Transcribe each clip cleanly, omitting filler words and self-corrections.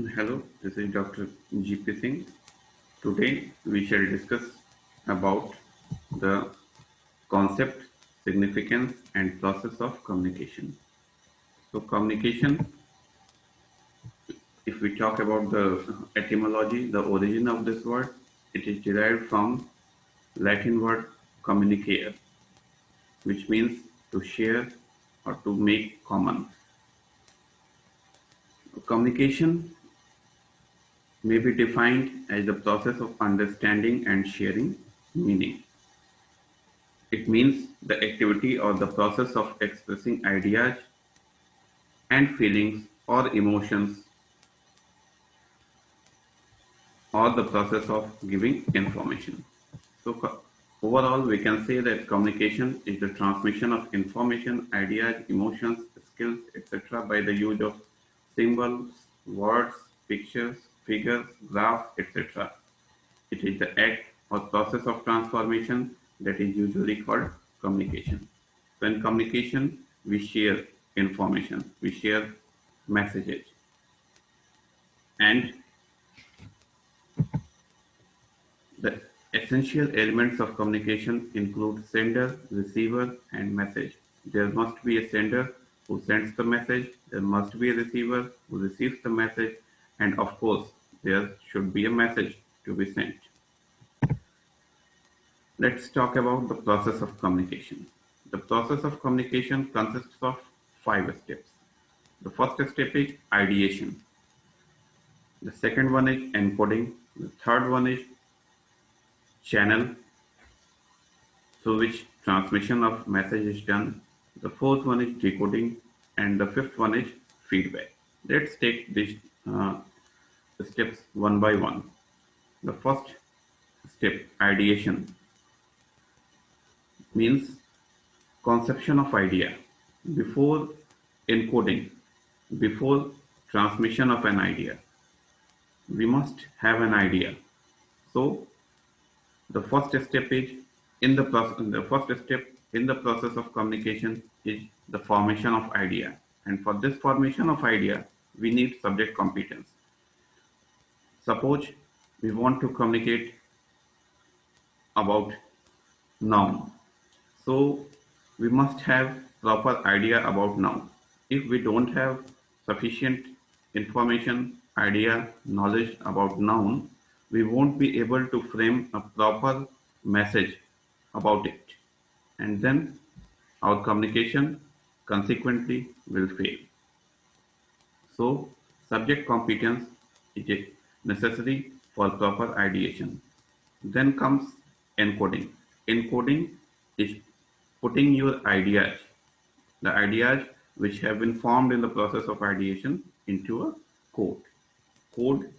Hello, this is Dr. GP Singh. Today we shall discuss about the concept, significance and process of communication. So communication, if we talk about the etymology, the origin of this word, it is derived from Latin word communicare, which means to share or to make common. Communication may be defined as the process of understanding and sharing meaning. It means the activity or the process of expressing ideas and feelings or emotions, or the process of giving information. So overall we can say that communication is the transmission of information, ideas, emotions, skills, etc. by the use of symbols, words, pictures, figures, graphs, etc. It is the act or process of transformation that is usually called communication. So in communication, we share information, we share messages, and the essential elements of communication include sender, receiver, and message. There must be a sender who sends the message, there must be a receiver who receives the message, and of course, there should be a message to be sent. Let's talk about the process of communication. The process of communication consists of 5 steps. The first step is ideation. The second one is encoding. The third one is channel through which transmission of message is done. The fourth one is decoding, and the fifth one is feedback. Let's take these steps one by one. The first step, ideation, means conception of idea. Before encoding, before transmission of an idea, we must have an idea. So the first step is the first step in the process of communication is the formation of idea. And for this formation of idea, we need subject competence. Suppose we want to communicate about noun. So we must have proper idea about noun. If we don't have sufficient information, idea, knowledge about noun, we won't be able to frame a proper message about it. And then our communication consequently will fail. So subject competence is necessary for proper ideation. Then comes encoding. Encoding is putting your ideas, the ideas which have been formed in the process of ideation, into a code. Code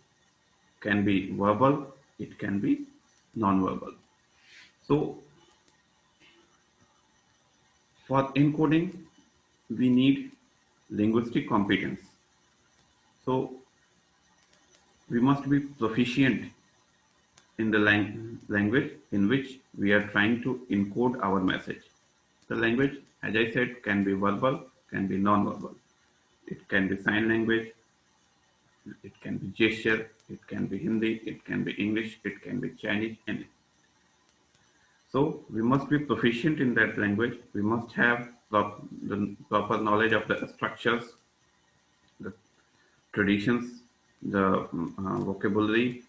can be verbal, it can be non-verbal. So for encoding, we need linguistic competence. So we must be proficient in the language in which we are trying to encode our message. The language, as I said, can be verbal, can be non-verbal. It can be sign language, it can be gesture, it can be Hindi, it can be English, it can be Chinese, anything. So we must be proficient in that language. We must have the proper knowledge of the structures, the traditions, the vocabulary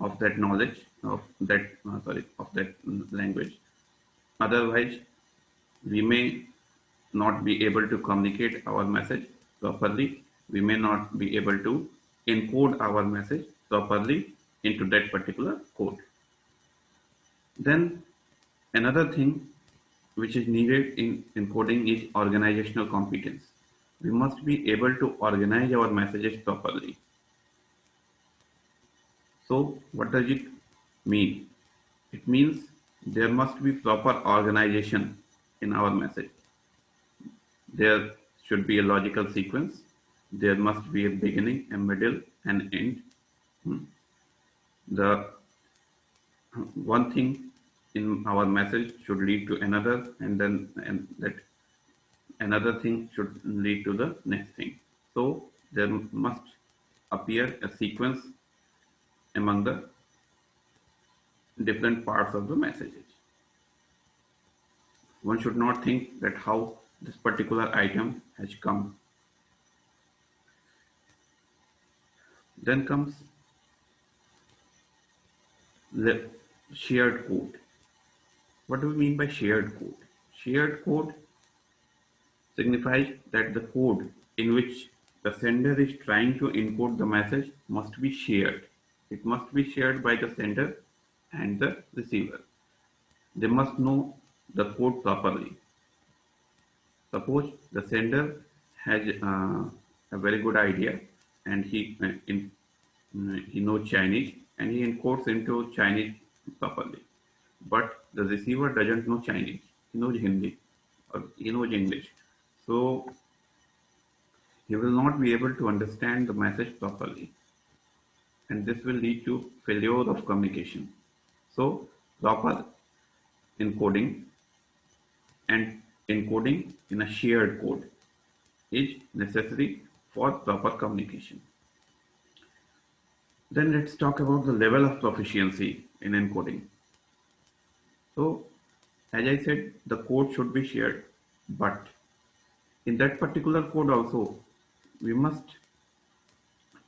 of that knowledge of that of that language. Otherwise, we may not be able to communicate our message properly. We may not be able to encode our message properly into that particular code. Then another thing which is needed in encoding is organizational competence. We must be able to organize our messages properly. So what does it mean? It means there must be proper organization in our message. There should be a logical sequence. There must be a beginning, a middle, and end. Hmm. The one thing in our message should lead to another, and then and that another thing should lead to the next thing. So there must appear a sequence among the different parts of the messages. One should not think that how this particular item has come. Then comes the shared code. What do we mean by shared code? Shared code signifies that the code in which the sender is trying to encode the message must be shared. It must be shared by the sender and the receiver. They must know the code properly. Suppose the sender has a very good idea and he knows Chinese and he encodes into Chinese properly. But the receiver doesn't know Chinese. He knows Hindi or he knows English. So he will not be able to understand the message properly. And this will lead to failure of communication. So proper encoding and encoding in a shared code is necessary for proper communication. Then let's talk about the level of proficiency in encoding. So as I said, the code should be shared, but in that particular code also, we must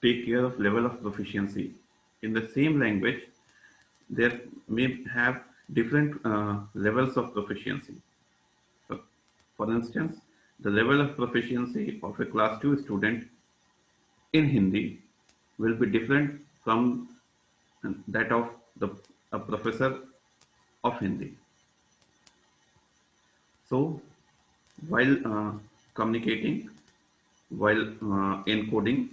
take care of level of proficiency. In the same language, there may have different levels of proficiency. So, for instance, the level of proficiency of a class 2 student in Hindi will be different from that of a professor of Hindi. So, while communicating, while encoding,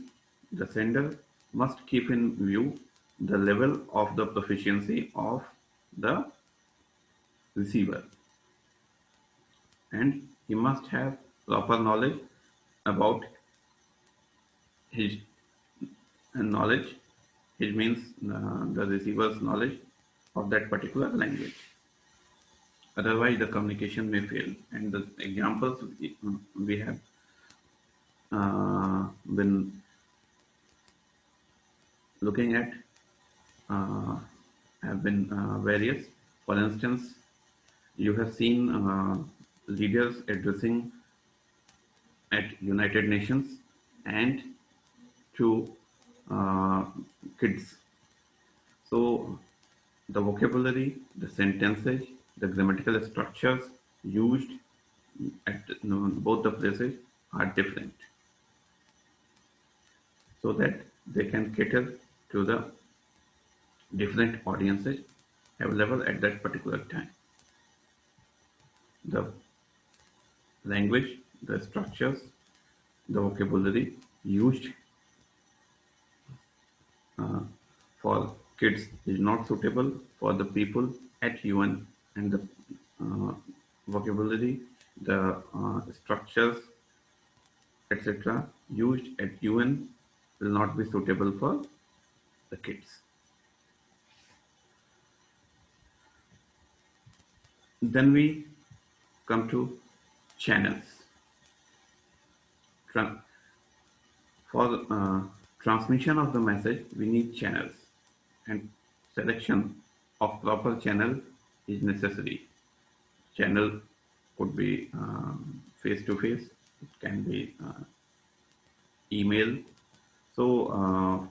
the sender must keep in view the level of the proficiency of the receiver, and he must have proper knowledge about his knowledge. It means the receiver's knowledge of that particular language. Otherwise, the communication may fail. And the examples we have been looking at uh, have been various. For instance, you have seen leaders addressing at United Nations and to uh, kids. So the vocabulary, the sentences, the grammatical structures used at both the places are different, so that they can cater to the different audiences available at that particular time. The language, the structures, the vocabulary used uh, for kids is not suitable for the people at UN, and the uh, vocabulary, the structures, etc. used at UN will not be suitable for the kids. Then we come to channels. Tra- for transmission of the message, we need channels, and selection of proper channel is necessary. Channel could be face to face, it can be email. So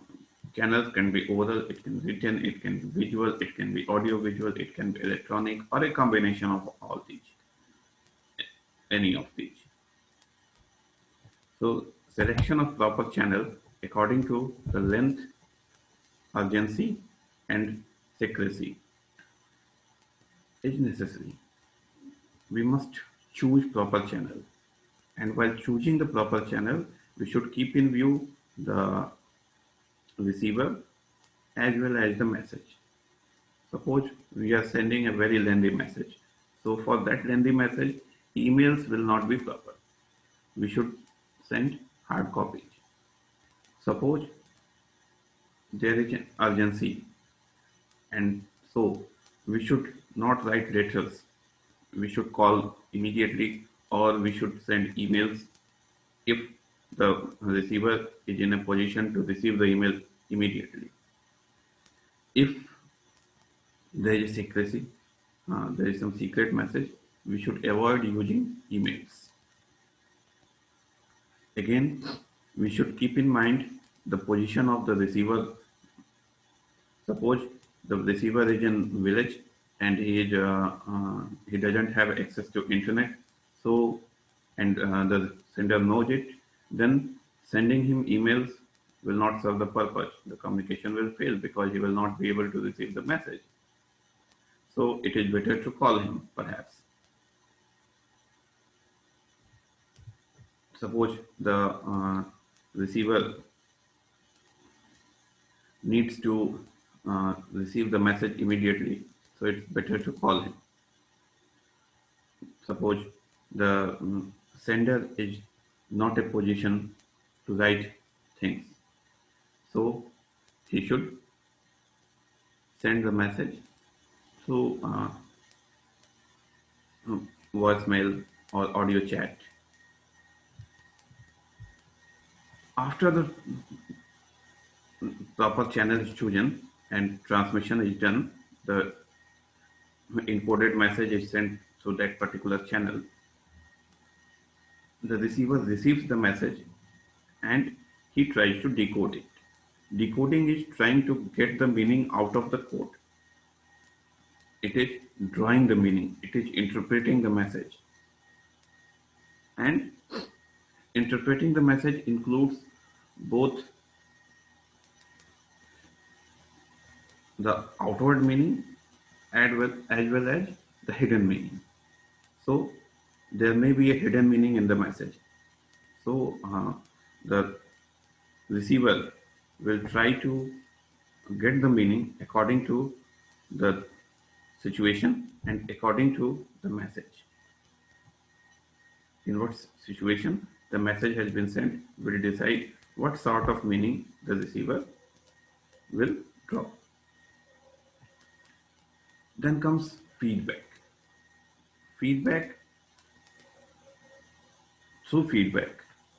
channels can be oral, it can be written, it can be visual, it can be audio visual, it can be electronic, or a combination of all these, any of these. So selection of proper channel according to the length, urgency, and secrecy is necessary. We must choose proper channel, and while choosing the proper channel, we should keep in view the receiver as well as the message. Suppose we are sending a very lengthy message. So for that lengthy message, emails will not be proper. We should send hard copies. Suppose there is an urgency, and so we should not write letters. We should call immediately, or we should send emails if the receiver is in a position to receive the email immediately. If there is secrecy, there is some secret message, we should avoid using emails. Again, we should keep in mind the position of the receiver. Suppose the receiver is in village and he doesn't have access to internet, so and the sender knows it, then sending him emails will not serve the purpose. The communication will fail because he will not be able to receive the message. So it is better to call him, perhaps. Suppose the receiver needs to receive the message immediately, so it's better to call him. Suppose the sender is not a position to write things, so he should send the message through voicemail or audio chat. After the proper channel is chosen and transmission is done, the encoded message is sent through that particular channel. The receiver receives the message and he tries to decode it. Decoding is trying to get the meaning out of the code. It is drawing the meaning, it is interpreting the message. And interpreting the message includes both the outward meaning as well as the hidden meaning. So there may be a hidden meaning in the message. So the receiver will try to get the meaning according to the situation and according to the message. In what situation the message has been sent will decide what sort of meaning the receiver will draw. Then comes feedback. Feedback, through feedback,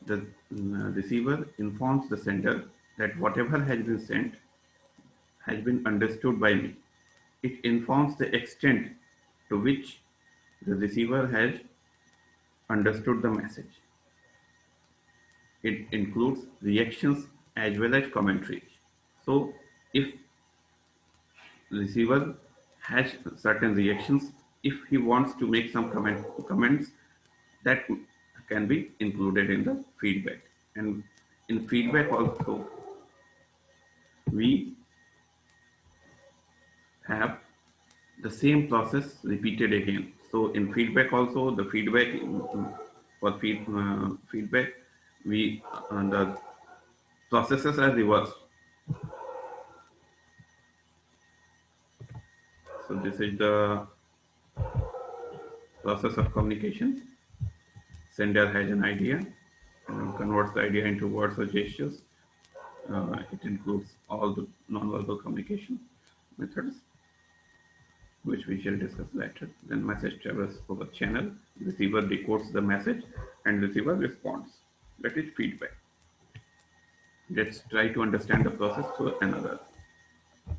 the receiver informs the sender that whatever has been sent has been understood by me. It informs the extent to which the receiver has understood the message. It includes reactions as well as commentaries. So if receiver has certain reactions, if he wants to make some comments, that can be included in the feedback. And in feedback also, we have the same process repeated again. So in feedback also, the feedback for feedback, we the processes are reversed. So this is the process of communication. Sender has an idea and converts the idea into words or gestures. It includes all the non-verbal communication methods, which we shall discuss later. Then message travels over channel, receiver decodes the message, and receiver responds. That is feedback. Let's try to understand the process through another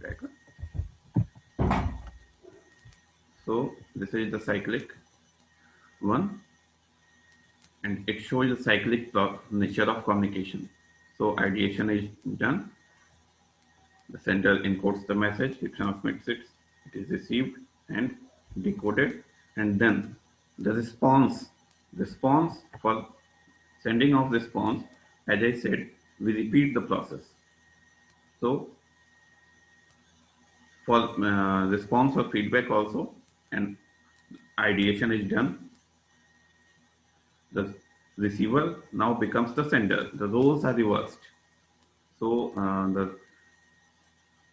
diagram. So this is the cyclic one, and it shows the cyclic nature of communication. So ideation is done. The sender encodes the message, he transmits it, it is received and decoded, and then the response for sending of response, as I said, we repeat the process. So for response or feedback also, and ideation is done. The receiver now becomes the sender. The roles are reversed. So the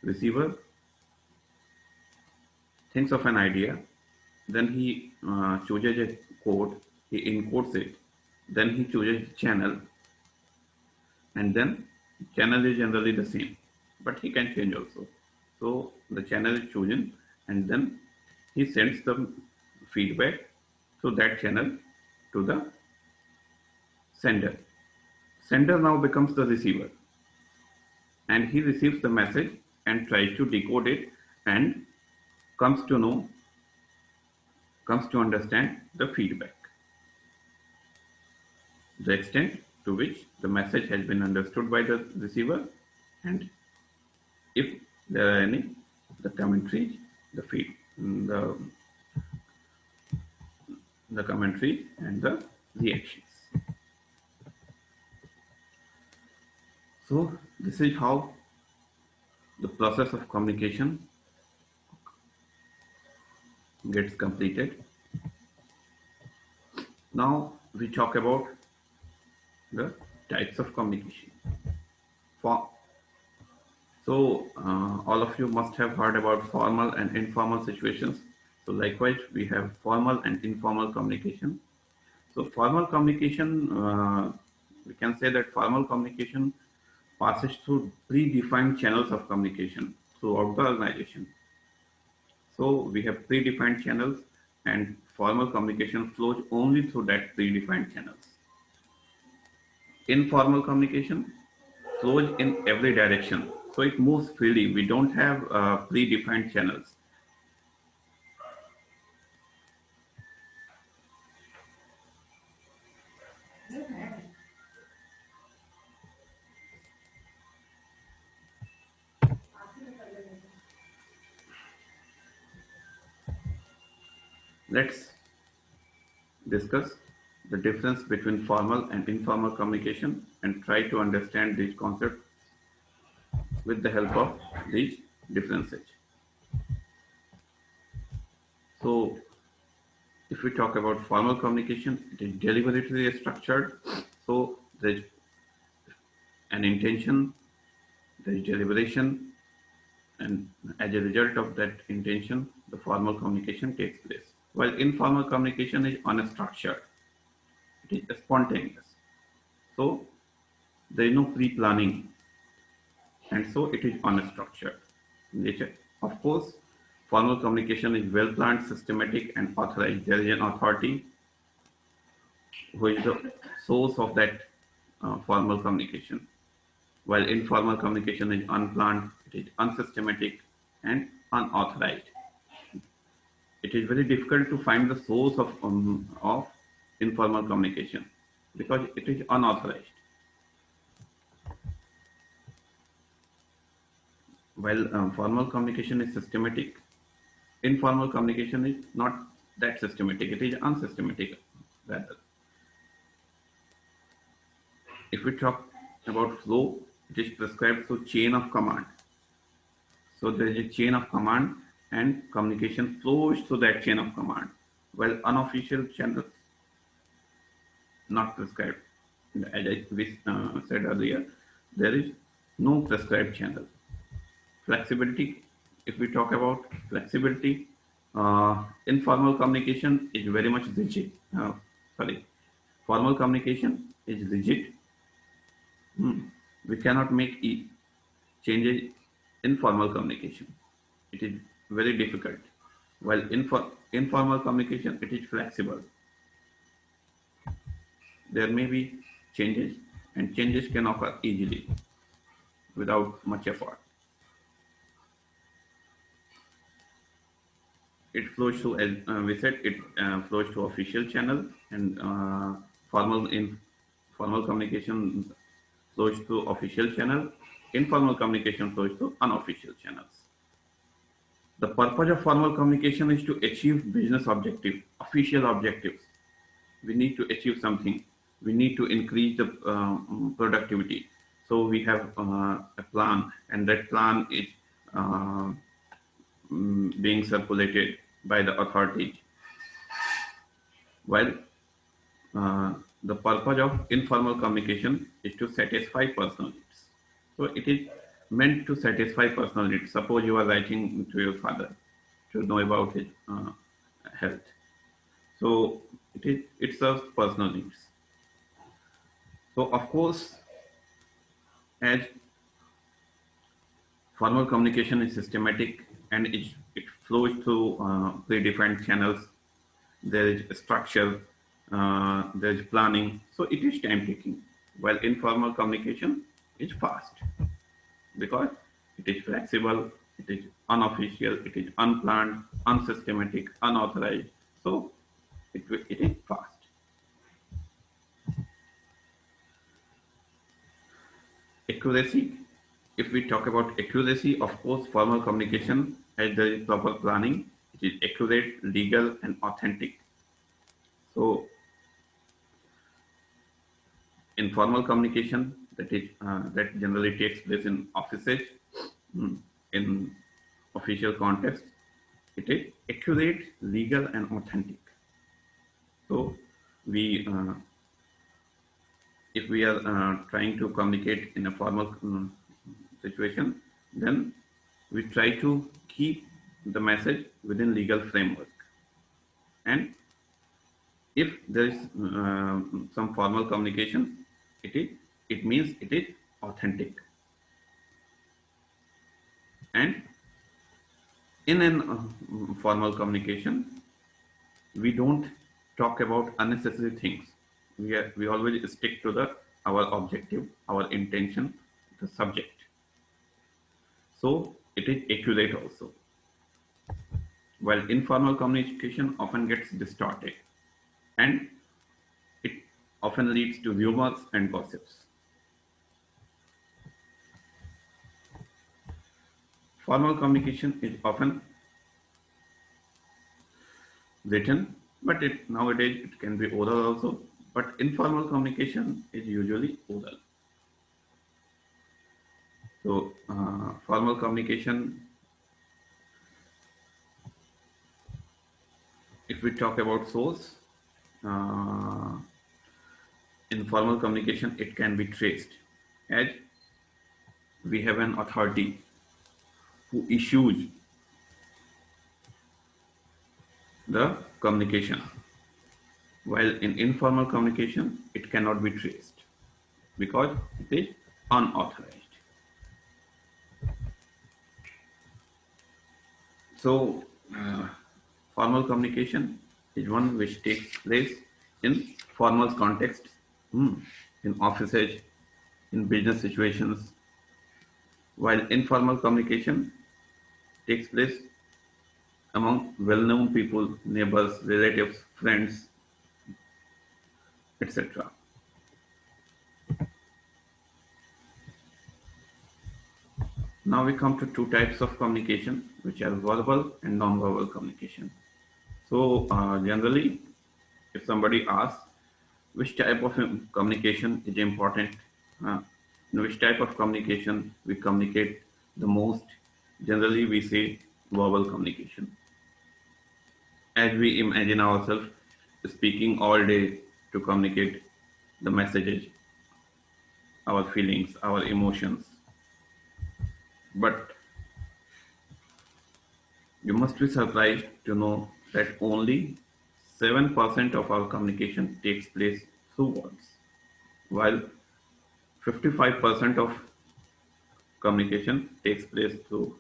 receiver thinks of an idea, then he chooses a code, he encodes it, then he chooses channel, and then channel is generally the same, but he can change also. So the channel is chosen, and then he sends the feedback through that channel to the sender. Sender now becomes the receiver, and he receives the message and tries to decode it and comes to know, comes to understand the feedback, the extent to which the message has been understood by the receiver, and if there are any, the commentary, the feed, the commentary and the reactions. So this is how the process of communication gets completed. Now we talk about the types of communication. For, all of you must have heard about formal and informal situations. So likewise, we have formal and informal communication. So formal communication, we can say that formal communication passes through predefined channels of communication throughout the organization. So we have predefined channels, and formal communication flows only through that predefined channels. Informal communication flows in every direction. So it moves freely. We don't have predefined channels. Let's discuss the difference between formal and informal communication and try to understand these concepts with the help of these differences. So if we talk about formal communication, it is deliberately structured. So there is an intention, there is deliberation, and as a result of that intention, the formal communication takes place. While informal communication is unstructured, it is spontaneous. So there is no pre-planning, and so it is unstructured in nature. Of course, formal communication is well planned, systematic, and authorized. There is an authority who is the source of that formal communication. While informal communication is unplanned, it is unsystematic and unauthorized. It is very difficult to find the source of informal communication because it is unauthorized. While formal communication is systematic, informal communication is not that systematic. It is unsystematic rather. If we talk about flow, it is prescribed through chain of command. So there is a chain of command and communication flows through that chain of command. While unofficial channels not prescribed. As I said earlier, there is no prescribed channel. Flexibility, if we talk about flexibility, informal communication is very much rigid. Formal communication is rigid. We cannot make changes in formal communication. It is very difficult. While informal communication, it is flexible. There may be changes, and changes can occur easily without much effort. It flows through, as we said, it flows through official channel, and formal communication flows through official channel. Informal communication flows through unofficial channels. The purpose of formal communication is to achieve business objectives, official objectives. We need to achieve something. We need to increase the productivity. So we have a plan, and that plan is being circulated by the authorities. While the purpose of informal communication is to satisfy personal needs. So it is meant to satisfy personal needs. Suppose you are writing to your father to know about his health. So it serves personal needs. So of course, as formal communication is systematic and it flows through predefined channels, there is structure, there is planning, so it is time taking. while informal communication is fast because it is flexible, it is unofficial, it is unplanned, unsystematic, unauthorized. So it is fast. Accuracy. If we talk about accuracy, of course, formal communication has the proper planning. It is accurate, legal, and authentic. So informal communication that generally takes place in offices, in official context, it is accurate, legal, and authentic. So we if we are trying to communicate in a formal situation, then we try to keep the message within legal framework. And if there is some formal communication, it means it is authentic. And in an formal communication, we don't talk about unnecessary things. We always stick to the our objective, our intention, the subject. So it is accurate also. While informal communication often gets distorted and it often leads to rumors and gossips. Formal communication is often written, but nowadays it can be oral also. But informal communication is usually oral. So formal communication, if we talk about source, uh, in formal communication it can be traced as we have an authority who issues the communication. While in informal communication, it cannot be traced because it is unauthorized. So, formal communication is one which takes place in formal context, hmm, in offices, in business situations, while informal communication takes place among well-known people, neighbors, relatives, friends, etc. Now we come to two types of communication, which are verbal and non-verbal communication. So generally, if somebody asks which type of communication is important, uh, which type of communication we communicate the most, generally we say verbal communication. As we imagine ourselves speaking all day to communicate the messages, our feelings, our emotions. But you must be surprised to know that only 7% of our communication takes place through words, while 55% of communication takes place through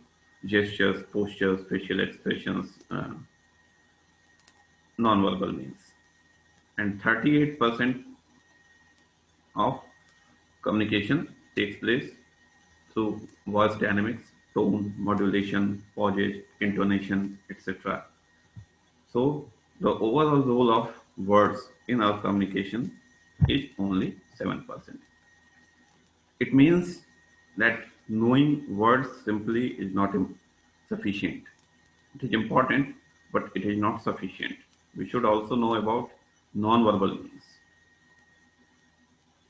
gestures, postures, facial expressions, non-verbal means. And 38% of communication takes place through voice dynamics, tone, modulation, pauses, intonation, etc. So the overall role of words in our communication is only 7%. It means that knowing words simply is not sufficient. It is important, but it is not sufficient. We should also know about non-verbal means,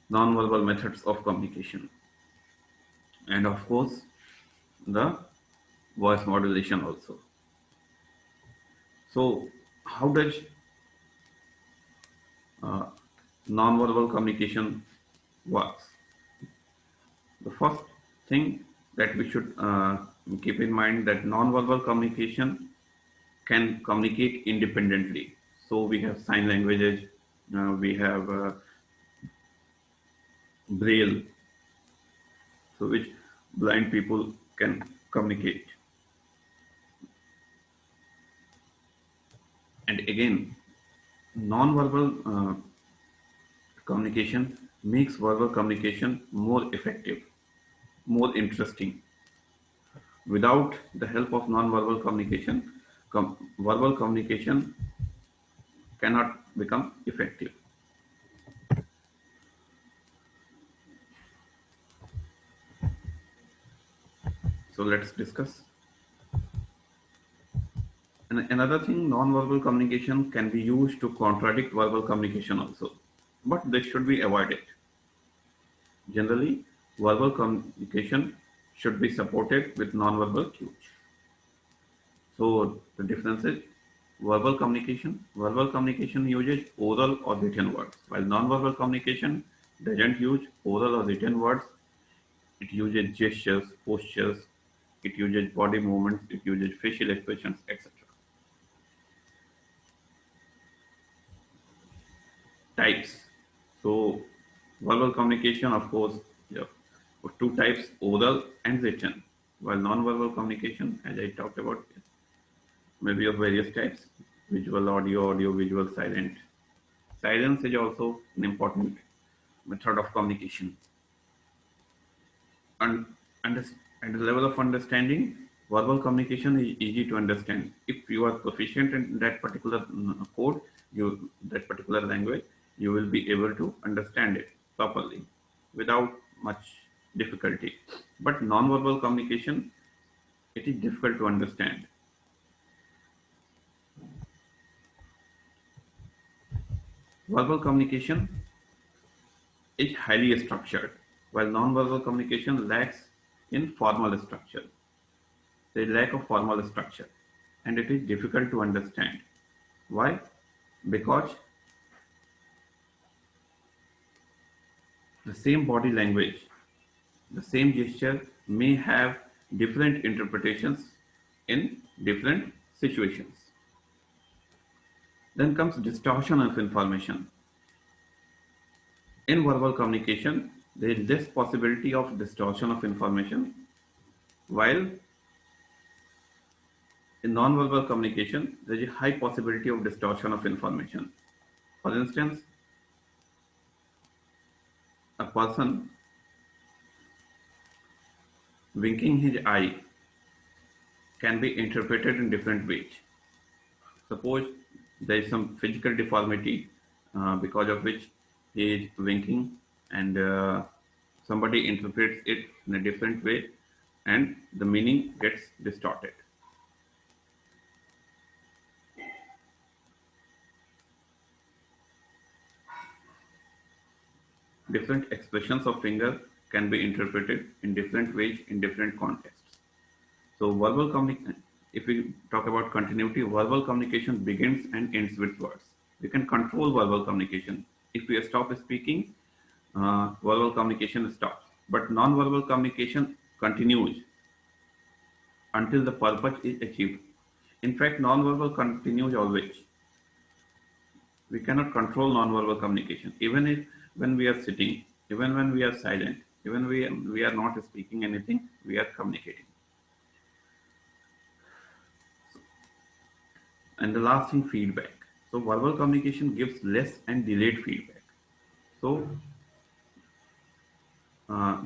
non-verbal methods of communication, and of course, the voice modulation also. So, how does uh, non-verbal communication works? The first thing that we should keep in mind that non-verbal communication can communicate independently. So we have sign languages, we have braille, so which blind people can communicate. And again, non-verbal communication makes verbal communication more effective, more interesting. Without the help of non-verbal communication, verbal communication cannot become effective. So let's discuss. And another thing, non-verbal communication can be used to contradict verbal communication also, but this should be avoided. Generally, verbal communication should be supported with non-verbal cues. So the difference is verbal communication. Verbal communication uses oral or written words, while non-verbal communication doesn't use oral or written words. It uses gestures, postures, it uses body movements, it uses facial expressions, etc. Types. So verbal communication, of course, yeah, of two types, oral and written. While non-verbal communication, as I talked about, may be of various types: visual, audio, visual, silent. Silence is also an important method of communication. And, and, at the level of understanding, verbal communication is easy to understand. If you are proficient in that particular code, that particular language, you will be able to understand it properly without much difficulty. But non-verbal communication, it is difficult to understand. Verbal communication is highly structured, while non-verbal communication lacks in formal structure. There is lack of formal structure, and it is difficult to understand. Why? Because the same body language, the same gesture may have different interpretations in different situations. Then comes distortion of information. In verbal communication, there is less possibility of distortion of information, while in non-verbal communication, there is a high possibility of distortion of information. For instance, a person winking his eye can be interpreted in different ways. Suppose there is some physical deformity because of which he is winking, and somebody interprets it in a different way, and the meaning gets distorted. Different expressions of finger can be interpreted in different ways in different contexts. So verbal communication, if we talk about continuity, verbal communication begins and ends with words. We can control verbal communication. If we stop speaking, verbal communication stops. But non-verbal communication continues until the purpose is achieved. In fact, non-verbal continues always. We cannot control non-verbal communication. Even if when we are sitting, even when we are silent, even we are not speaking anything, we are communicating. And the last thing, feedback. So verbal communication gives less and delayed feedback. So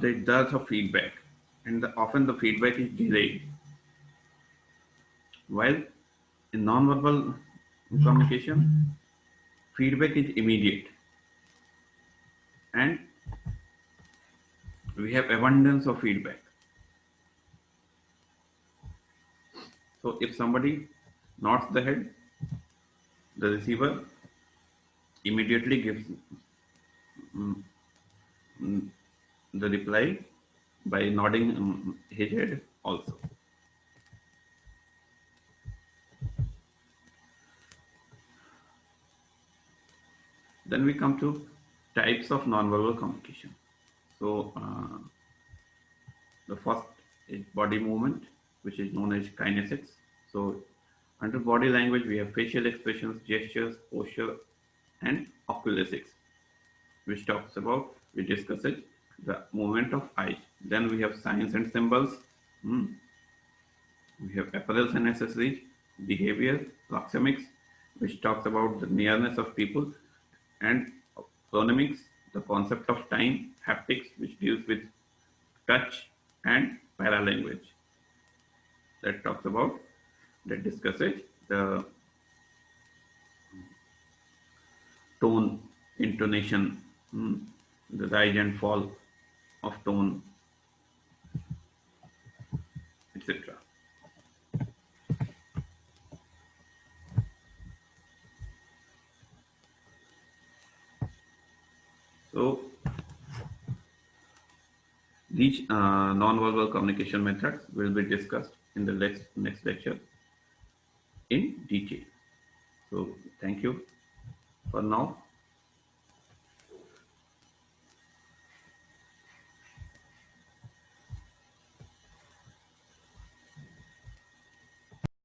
there does a feedback, and often the feedback is delayed. While in non-verbal communication, feedback is immediate, and we have abundance of feedback. So if somebody nods the head, the receiver immediately gives mm, mm, the reply by nodding his head also. Then we come to types of nonverbal communication. So the first is body movement, which is known as kinesics. So under body language, we have facial expressions, gestures, posture, and oculesics, which talks about, we discuss it, the movement of eyes. Then we have signs and symbols. We have apparels and accessories, behavior, proxemics, which talks about the nearness of people, and chronemics, the concept of time, haptics, which deals with touch and paralanguage. That talks about, that discusses the tone, intonation, the rise and fall of tone, etc. So these non-verbal communication methods will be discussed in the next lecture in detail. So thank you for now.